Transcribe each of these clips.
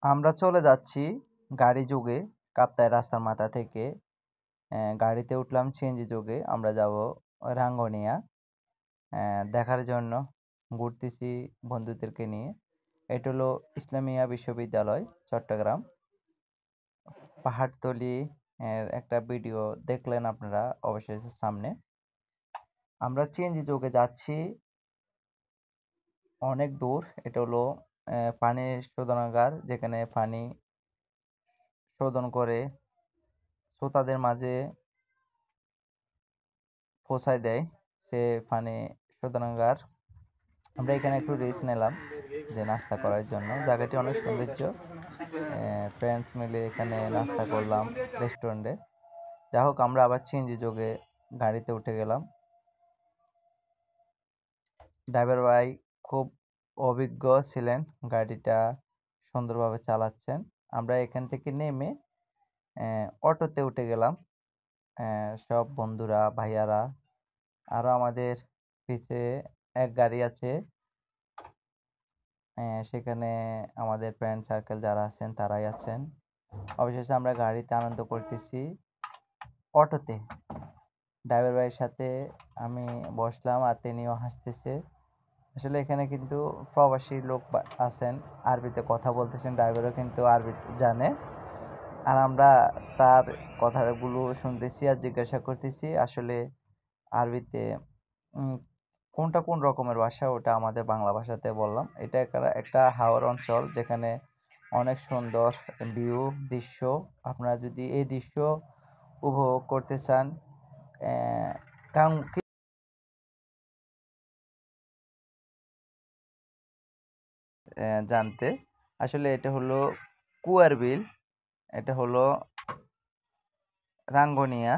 আমরা চলে যাচ্ছি গাড়ি যোগে কাপ্তাই রাস্তার মাথা থেকে গাড়িতে উঠলাম সিএনজি যোগে আমরা যাব রাঙ্গুনিয়া দেখার জন্য ঘুরতেছি বন্ধুদেরকে নিয়ে। এটা হলো ইসলামিয়া বিশ্ববিদ্যালয় চট্টগ্রাম পাহাড়তলি এর একটা ভিডিও দেখলেন আপনারা অবশ্যই সামনে। আমরা সিএনজি যোগে যাচ্ছি অনেক দূর। এটা হলো পানির শোধনাগার যেখানে পানি শোধন করে শ্রোতাদের মাঝে পৌঁছায় দেয় সে পানি শোধনাগার। আমরা এখানে একটু রেস্ট নিলাম যে নাস্তা করার জন্য। জায়গাটি অনেক সৌন্দর্য। ফ্রেন্ডস মিলে এখানে নাস্তা করলাম রেস্টুরেন্টে। যাই হোক আমরা আবার সিএনজি যোগে গাড়িতে উঠে গেলাম। ড্রাইভার ভাই খুব অভিজ্ঞ ছিলেন, গাড়িটা সুন্দরভাবে চালাচ্ছেন। আমরা এখান থেকে নেমে অটোতে উঠে গেলাম। সব বন্ধুরা ভাইয়ারা আরও আমাদের পিছে এক গাড়ি আছে। সেখানে আমাদের ফ্রেন্ড সার্কেল যারা আছেন তারাই আছেন। অবশেষে আমরা গাড়িতে আনন্দ করতেছি অটোতে। ড্রাইভার ভাইয়ের সাথে আমি বসলাম আর তিনিও হাসতেছে। আসলে এখানে কিন্তু প্রবাসী লোক আছেন, আরবিতে কথা বলতেছেন, ড্রাইভারও কিন্তু আরবি জানে। আর আমরা তার কথাগুলো শুনতেছি আর জিজ্ঞাসা করতেছি আসলে আরবিতে কোনটা কোন রকমের ভাষা ওটা আমাদের বাংলা ভাষাতে বললাম। এটা একটা হাওর অঞ্চল যেখানে অনেক সুন্দর ভিউ দৃশ্য। আপনারা যদি এই দৃশ্য উপভোগ করতে চান জানতে, আসলে এটা হলো কুয়ার বিল। এটা হলো রাঙ্গুনিয়া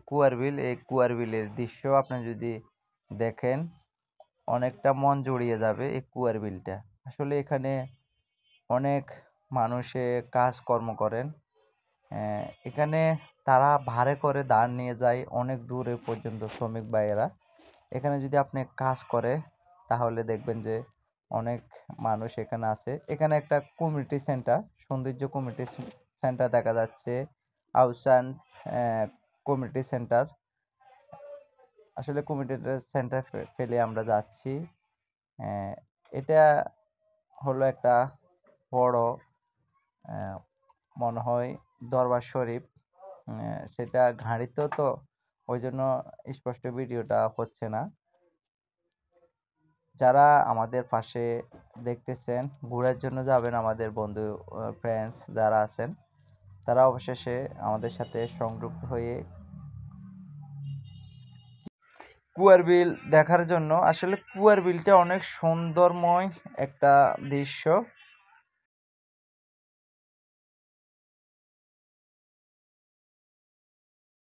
কুয়ার বিল। এই কুয়ার বিলের দৃশ্য আপনি যদি দেখেন অনেকটা মন জুড়িয়ে যাবে এই কুয়ার বিলটা। আসলে এখানে অনেক মানুষে কাজকর্ম করেন। এখানে তারা ভাড়ে করে ধান নিয়ে যায় অনেক দূরে পর্যন্ত শ্রমিক ভাইয়েরা। এখানে যদি আপনি কাজ করে তাহলে দেখবেন যে অনেক মানুষ এখানে আছে। এখানে একটা কমিউনিটি সেন্টার, সৌন্দর্য কমিউনিটি সেন্টার দেখা যাচ্ছে, আউসান কমিউনিটি সেন্টার। আসলে কমিউনিটি সেন্টার ফেলে আমরা যাচ্ছি। এটা হলো একটা বড় মনে হয় দরবার শরীফ। সেটা ঘাঁড়িতেও তো ওই জন্য স্পষ্ট ভিডিওটা হচ্ছে না। যারা আমাদের পাশে দেখতেছেন ঘোরার জন্য যাবেন, আমাদের বন্ধু ফ্রেন্ডস যারা আছেন তারা অবশেষে আমাদের সাথে সংযুক্ত হয়ে কুয়ার বিল দেখার জন্য। আসলে কুয়ার বিলটা অনেক সুন্দরময় একটা দৃশ্য।